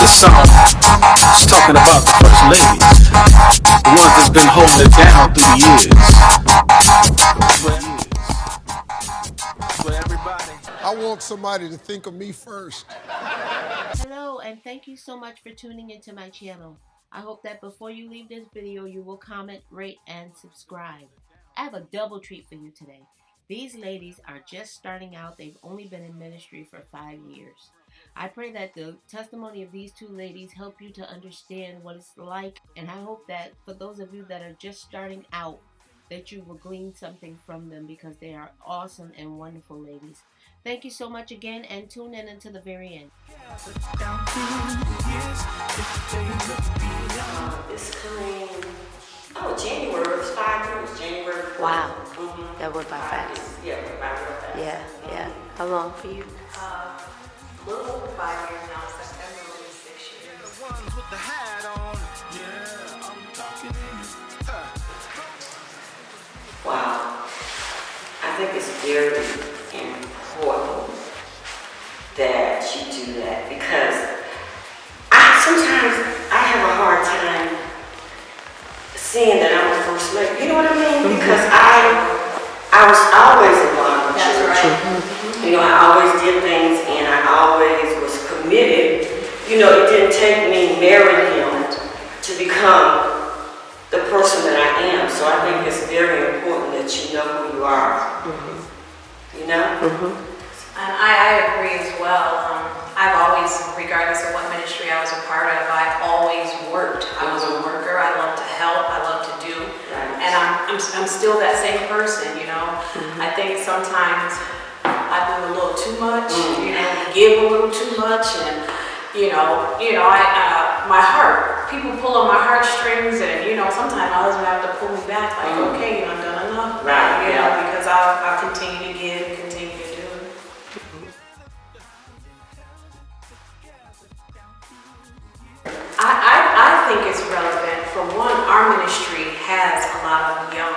This song is talking about the first ladies, the ones that's been holding it down through the years. I want somebody to think of me first. Hello, and thank you so much for tuning into my channel. I hope that before you leave this video, you will comment, rate, and subscribe. I have a double treat for you today. These ladies are just starting out. They've only been in ministry for 5 years. I pray that the testimony of these two ladies help you to understand what it's like, and I hope that for those of you that are just starting out, that you will glean something from them because they are awesome and wonderful ladies. Thank you so much again, and tune in until the very end. It's coming, January. It's 5 years, January 4th. Wow. Mm-hmm. That went by fast. Yeah, it went by real fast. Yeah. How long for you? A little over 5 years now. September will be 6 years. The ones with the hat on, yeah, I'm talking to you. Wow. I think it's very important that you do that because sometimes I have a hard time seeing that I'm a first lady. You know what I mean? Because I was always involved in church. Right. You know, I always did things and I always was committed. You know, it didn't take me marrying him to become the person that I am. So I think it's very important that you know who you are. You know? And I agree as well. I've always, regardless of what ministry I was a part of, I always worked. I was a worker. I love to help. I love to do. Right. And I'm still that same person, you know. I think sometimes I do a little too much, you know, give a little too much, and my heart. People pull on my heartstrings, and you know, sometimes my husband have to pull me back, like, okay, you know, I've done enough, Right, you know, yeah. because I'll continue to give, continue to do it. I think it's relevant. For one, our ministry has a lot of young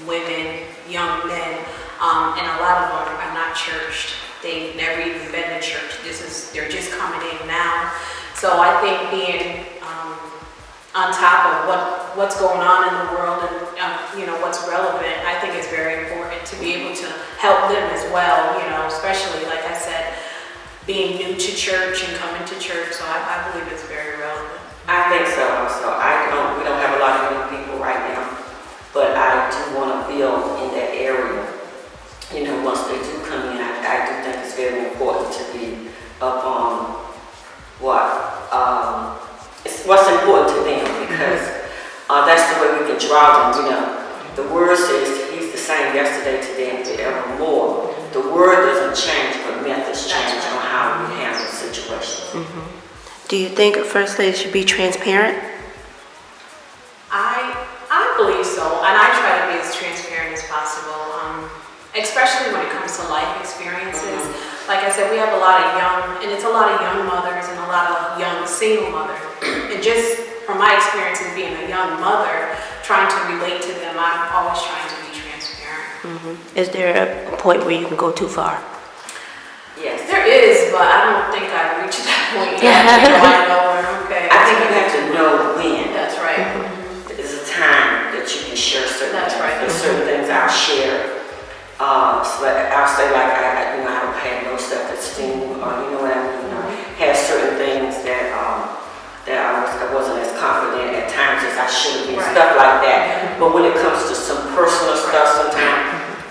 women, young men, and a lot of them are not churched. They've never even been to church. They're just coming in now. So I think being on top of what's going on in the world and you know, what's relevant, I think it's very important to be able to help them as well. You know, especially like I said, being new to church and coming to church. So I believe it's very relevant. I think so also. We don't have a lot of young people right now, but I do want to build in that area. You know, once they do come in, I do think it's very important to be up on what's important to them, because that's the way we can draw them. You know, the word says he's the same yesterday, today, and forevermore. The word doesn't change, but methods change on how we handle situations. Do you think a first lady should be transparent? I believe so, and I try to be as transparent as possible, especially when it comes to life experiences. Like I said, we have a lot of it's a lot of young mothers and a lot of young single mothers. And just from my experience in being a young mother, trying to relate to them, I'm always trying to be transparent. Is there a point where you can go too far? Yes. There is, but I don't think I've reached that point yet. You know, I know we're okay. I think you have to know when. That's right. There's a time that you can share certain That's things. right. There's certain things I'll share. So I'll say like I don't have no self-esteem, or you know what I mean. Have certain things that I wasn't as confident at times as I should be, stuff like that. But when it comes to some personal stuff, sometimes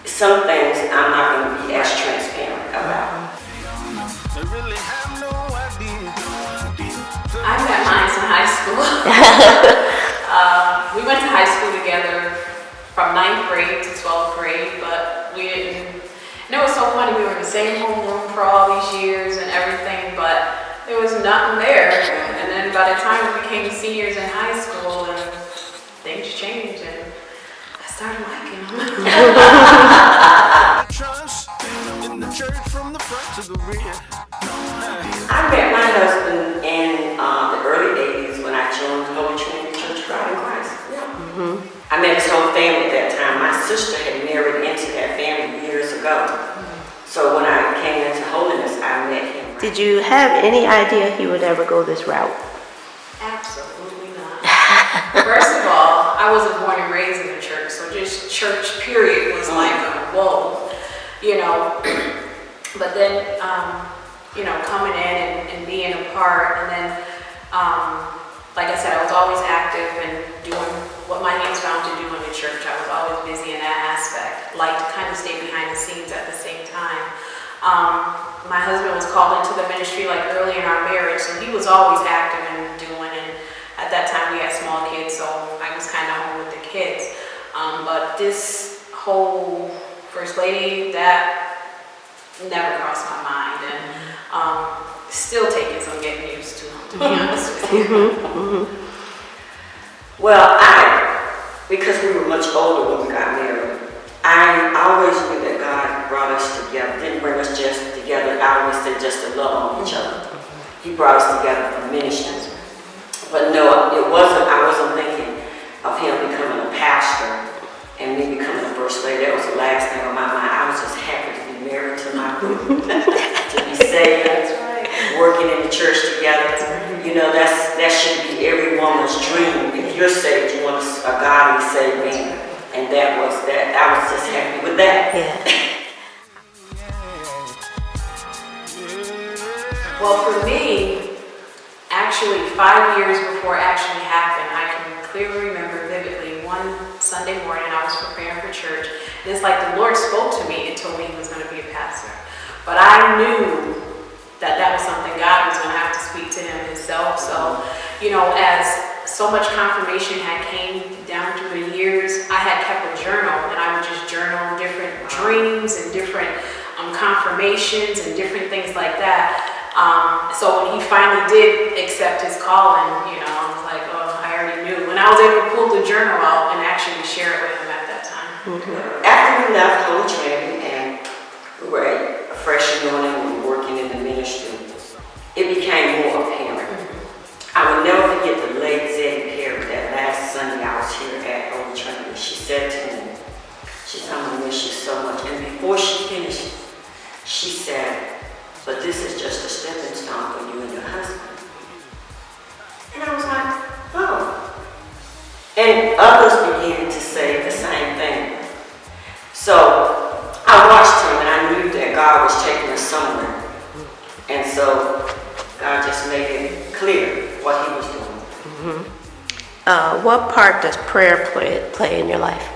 some things I'm not going to be as transparent about. I met mine in high school. We went to high school together from 9th grade to 12th grade, but we didn't. And it was so funny, we were in the same homeroom for all these years and everything, but there was nothing there. And then by the time we became seniors in high school, and things changed, and I started liking them. In the church from the front to the rear. I met my husband in the early 80s when I joined Holy Trinity Church God in Christ. I met his whole family at that time. My sister had married into that family years ago. So when I came into holiness, I met him Did you have any idea he would ever go this route? Absolutely not. First of all, I wasn't born and raised in the church, so just church period was like, whoa, you know. But then, you know, coming in and being a part, and then, like I said, I was always active and doing what my hands found to do in the church. I was always busy in that aspect. Like to kind of stay behind the scenes at the same time. My husband was called into the ministry like early in our marriage, so he was always active and doing, and at that time we had small kids, so I was kind of home with the kids. But this whole First Lady, that never crossed my mind, and still taking some getting used to be honest with you. Well, because we were much older when we got married, I always knew that God brought us together, didn't bring us just together, I always say just to love on each other. He brought us together for ministries. But no, I wasn't thinking of him becoming a pastor and me becoming a first lady. That was the last thing on my mind. I was just happy to be married to my group, to be saved, working in the church together. You know, that should be every woman's dream. If you're saved, you want a godly saved man. And that was that. I was just happy with that. Yeah. Well, for me, actually 5 years before it actually happened, I can clearly remember vividly one Sunday morning I was preparing for church, and it's like the Lord spoke to me and told me he was going to be a pastor. But I knew that was something God was going to have to speak to him himself. So, you know, as so much confirmation had came down through the years, I had kept a journal, and I would just journal different dreams and different confirmations and different things like that. So when he finally did accept his calling, you know, I was like, oh, I already knew. When I was able to pull the journal out and actually share it with him at that time. After we left Holy Trinity and we were at Fresh Anointing and we were working in the ministry, it became more apparent. I will never forget the late Zeddy Perry, that last Sunday I was here at Holy Trinity. She said to me, she said, I'm going to miss you so much. And before she finished, she said, but this is just a stepping stone for you and your husband. And I was like, oh. And others began to say the same thing. So I watched him and I knew that God was taking us somewhere. And so God just made it clear what he was doing. What part does prayer play in your life?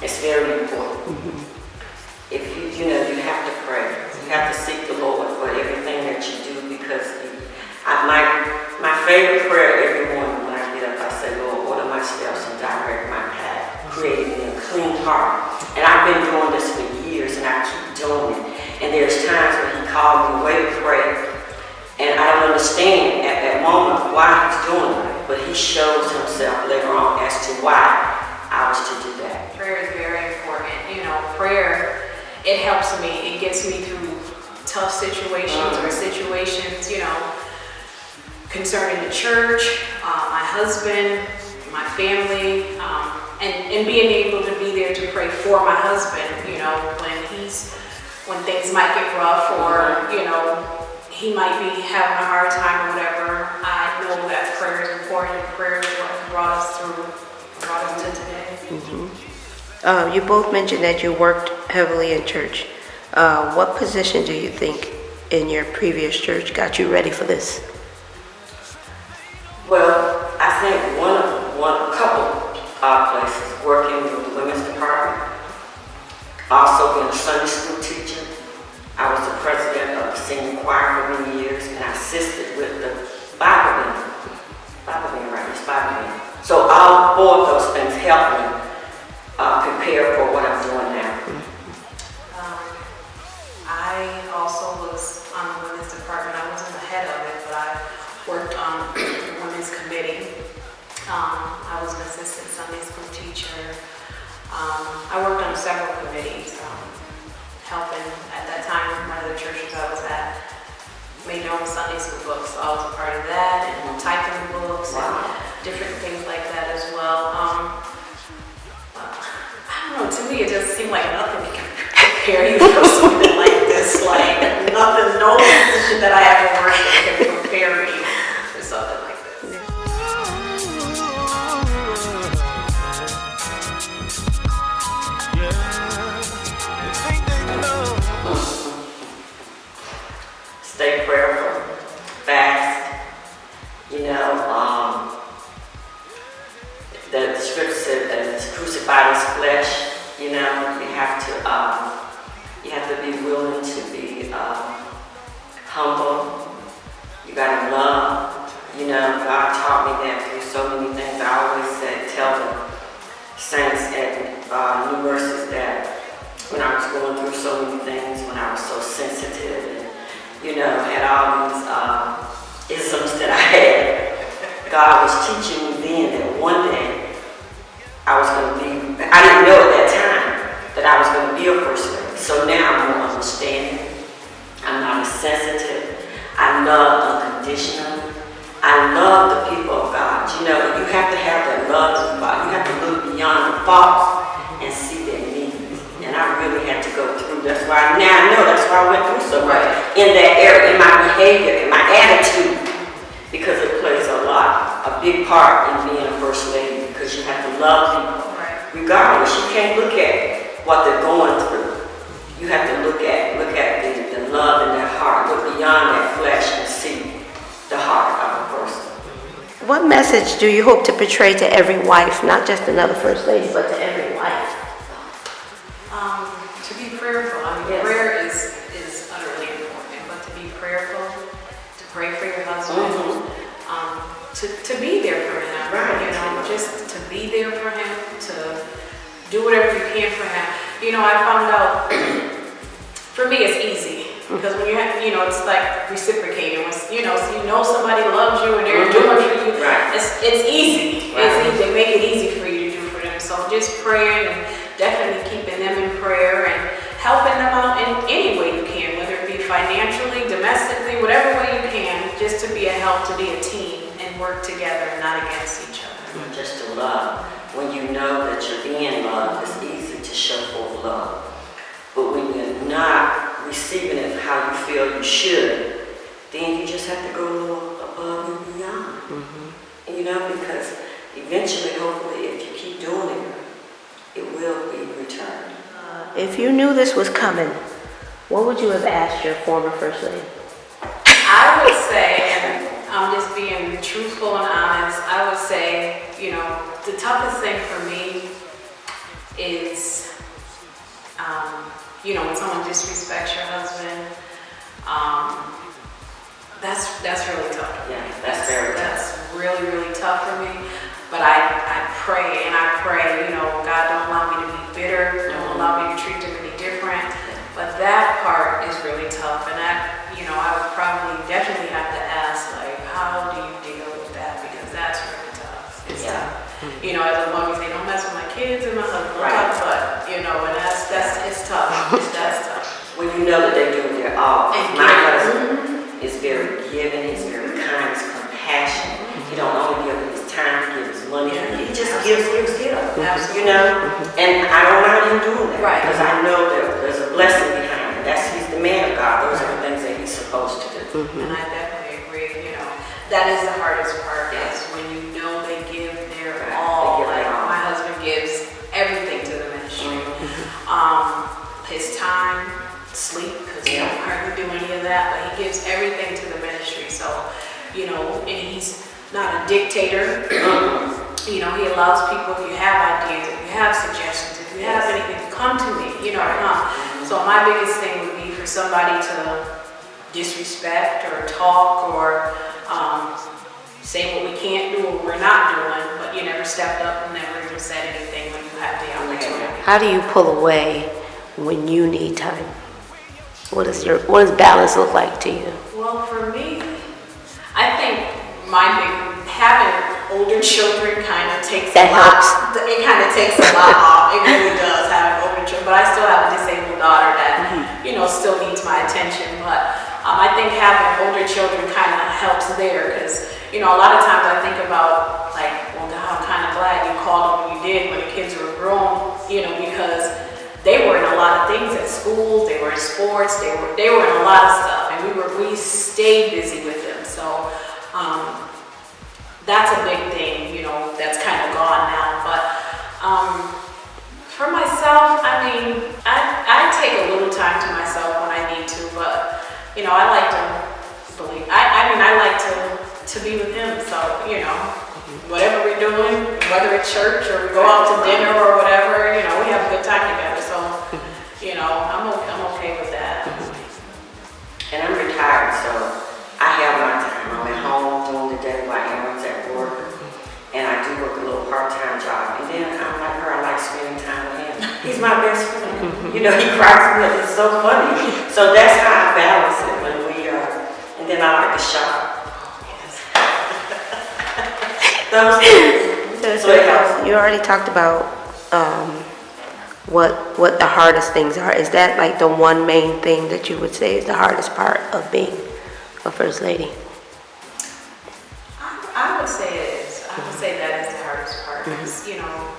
It's very important. If you know, you have to pray. You have to seek the Lord for everything that you do, because my favorite prayer every morning when I get up, I say, Lord, order my steps and direct my path, creating me a clean heart. And I've been doing this for years, and I keep doing it. And there's times when he called me away to pray, and I don't understand at that moment why he's doing it, but he shows himself later on as to why I was to do that. Prayer is very important. You know, prayer, it helps me. It gets me through tough situations or situations, you know, concerning the church, my husband, my family, and being able to be there to pray for my husband, you know, when things might get rough, or, you know, he might be having a hard time or whatever. I know that prayer is important, and prayer is what brought us to today. You both mentioned that you worked heavily in church. What position do you think in your previous church got you ready for this? Well, I think a couple places, working with the women's department, also being a Sunday school teacher. I was the president of the senior choir for many years, and I assisted with the Bible band. So all four of those things helped me prepare for what I'm doing now. I also was on the women's department. I wasn't the head of it, but I worked on the women's committee. I was an assistant Sunday school teacher. I worked on several committees, helping at that time one of the churches I was at made their own Sunday school books, so I was a part of that, and typing the books and different things like that as well. I don't know, to me it just seemed like nothing can prepare you for something like this, like nothing. God taught me that through so many things. I always tell the saints at New Mercies that when I was going through so many things, when I was so sensitive and, had all these isms that I had, God was teaching me then that one day I was going to be, I didn't know at that time that I was going to be a First Lady. So now I'm more understanding. I'm not as sensitive. I love unconditionally. I love the people of God. You have to have that love of God. You have to look beyond the faults and see their needs. And I really had to go through. That's why now I know. That's why I went through so much in that area, in my behavior, in my attitude, because it plays a big part in being a First Lady. Because you have to love people, regardless. You can't look at what they're going through. You have to look at the love in their heart. Look beyond that flesh and see the heart of a person. What message do you hope to portray to every wife, not just another First Lady, but to every wife? To be prayerful. Prayer is utterly important, but to be prayerful, to pray for your husband, to be there for him, just to be there for him, to do whatever you can for him. I found out, for me it's easy, because when you have, it's like reciprocating. When, so somebody loves you and they're doing for you, it's easy. It's easy. They make it easy for you to do for them. So just praying and definitely keeping them in prayer and helping them out in any way you can, whether it be financially, domestically, whatever way you can, just to be a help, to be a team and work together, not against each other. Just to love. When you know that you're being loved, it's easy to show forth love. But when you're not receiving it how you feel you should, then you just have to go a little above and beyond. Because eventually, hopefully, if you keep doing it, it will be returned. If you knew this was coming, what would you have asked your former First Lady? I would say, and I'm just being truthful and honest, I would say, the toughest thing for me is, when someone disrespects your husband, that's really tough. Yeah, that's very tough. That's really, really tough for me. But I pray, God, don't allow me to be bitter, don't allow me to treat them any different. But that part is really tough, and that, I would probably definitely have to ask, how do you deal with that? Because that's really tough. It's tough. As a mom, you say, don't mess with my kids and my husband, but, and it's tough. That's tough. When you know that they're doing their all. My husband is very giving, he's very kind, he's compassionate. He don't only give his time, he gives money, he just gives. And I don't mind him doing that. Because I know that there's a blessing behind it. He's the man of God. Those are the things that he's supposed to do. And I definitely agree. That is the hardest part, is when you know they give their all. My husband gives everything to the ministry. His time, sleep, because he don't hardly do any of that, but he gives everything to the ministry. So, and he's not a dictator. He allows people, if you have ideas, if you have suggestions, if you have anything, come to me, come. So my biggest thing would be for somebody to disrespect or talk or say what we can't do or we're not doing, but you never stepped up and never even said anything when you had the opportunity. How do you pull away when you need time? What does balance look like to you? Well, for me, I think having older children kind of takes a lot. It kind of takes a lot off. It really does, having older children. But I still have a disabled daughter that, still needs my attention. But I think having older children kind of helps there, because, a lot of times I think about, well, God, I'm kind of glad you called them when you did, when the kids were grown, because they were in a lot of things at school, they were in sports, they were in a lot of stuff, and we stayed busy with them. So that's a big thing, that's kind of gone now. But for myself, I take a little time to myself when I need to, but I like to believe. I like to be with him. So whatever we're doing, whether it's church or we go out to dinner or whatever, we have a good time together. So I'm okay with that. And I'm retired, so I have my time. I'm at home during the day while Aaron's at You know, he cracks me up. It's so funny. So that's how I balance it when we and then I like to shop. Those things. So it helps. You already talked about what the hardest things are. Is that like the one main thing that you would say is the hardest part of being a First Lady? I would say it is. I would say that is the hardest part. Because, you know,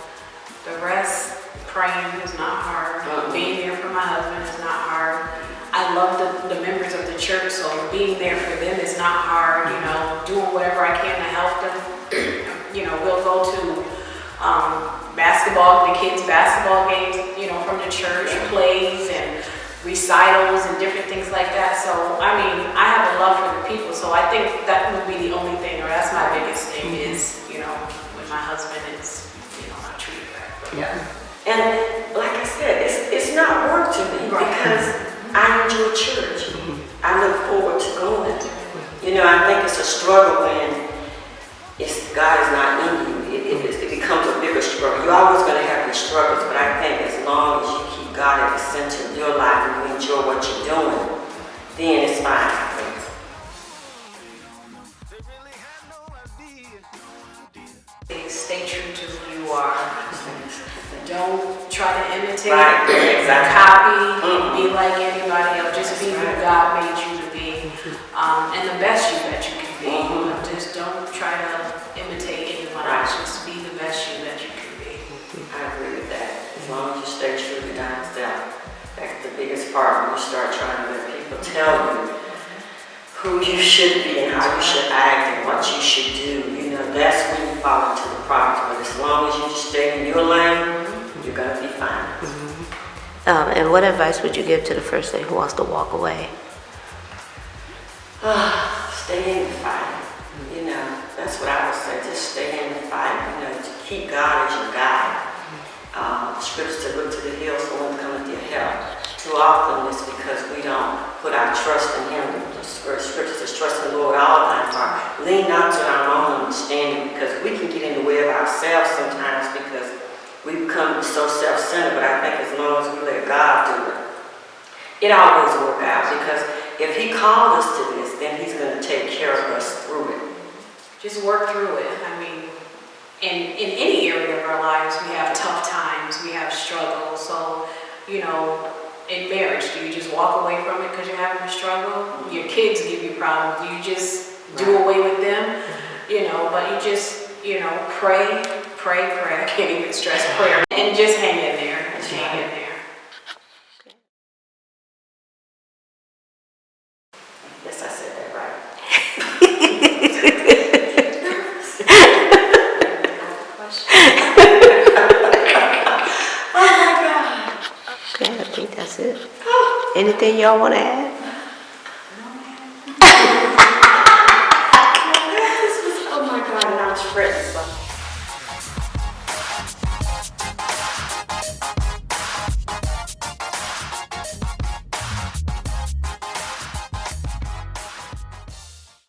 the rest, praying is not hard. Being there for my husband is not hard. I love the members of the church, so being there for them is not hard. You know, doing whatever I can to help them. You know, we'll go to the kids' basketball games, you know, from the church, plays and recitals and different things like that. So, I mean, I have a love for the people, so I think that would be the only thing, or that's my biggest thing is, you know, when my husband is, you know, not treated right. But yeah. And like I said, it's not work to me because I enjoy church. I look forward to going. You know, I think it's a struggle when God is not in you. It becomes a bigger struggle. You're always going to have your struggles, but I think as long as you keep God at the center of your life and you enjoy what you're doing, then it's fine. Stay true to who you are. Don't try to imitate, Exactly. copy, be like anybody else. Just be who God made you to be, and the best you that you can be. Just don't try to imitate anyone else. Just be the best you that you can be. I agree with that. As long as you stay true to yourself, that's the biggest part when you start trying to let people tell you who you should be and how you should act and what you should do. You know, that's when you fall into the problems. But as long as you just stay in your lane, you're going to be fine. And what advice would you give to the First Lady who wants to walk away? Stay in the fight. You know, that's what I would say. Just stay in the fight. You know, to keep God as your guide. Scripture to look to the hills for when cometh your help. Too often it's because we don't put our trust in Him. The scripture says, trust in the Lord all thy heart. Lean not to our own understanding, because we can get in the way of ourselves sometimes because we become so self-centered. But I think as long as we let God do it, it always works out. Because if He called us to this, then He's going to take care of us through it. Just work through it. I mean, in any area of our lives, we have tough times, we have struggles. So, you know, in marriage, do you just walk away from it because you're having a struggle? Your kids give you problems. Do you just do away with them? You know, but you just, you know, pray. I can't even stress prayer. And just hang in there. Just hang in there. Yes, I said that right. Okay, I think that's it. Anything y'all want to add? Oh my God, and I was fretting so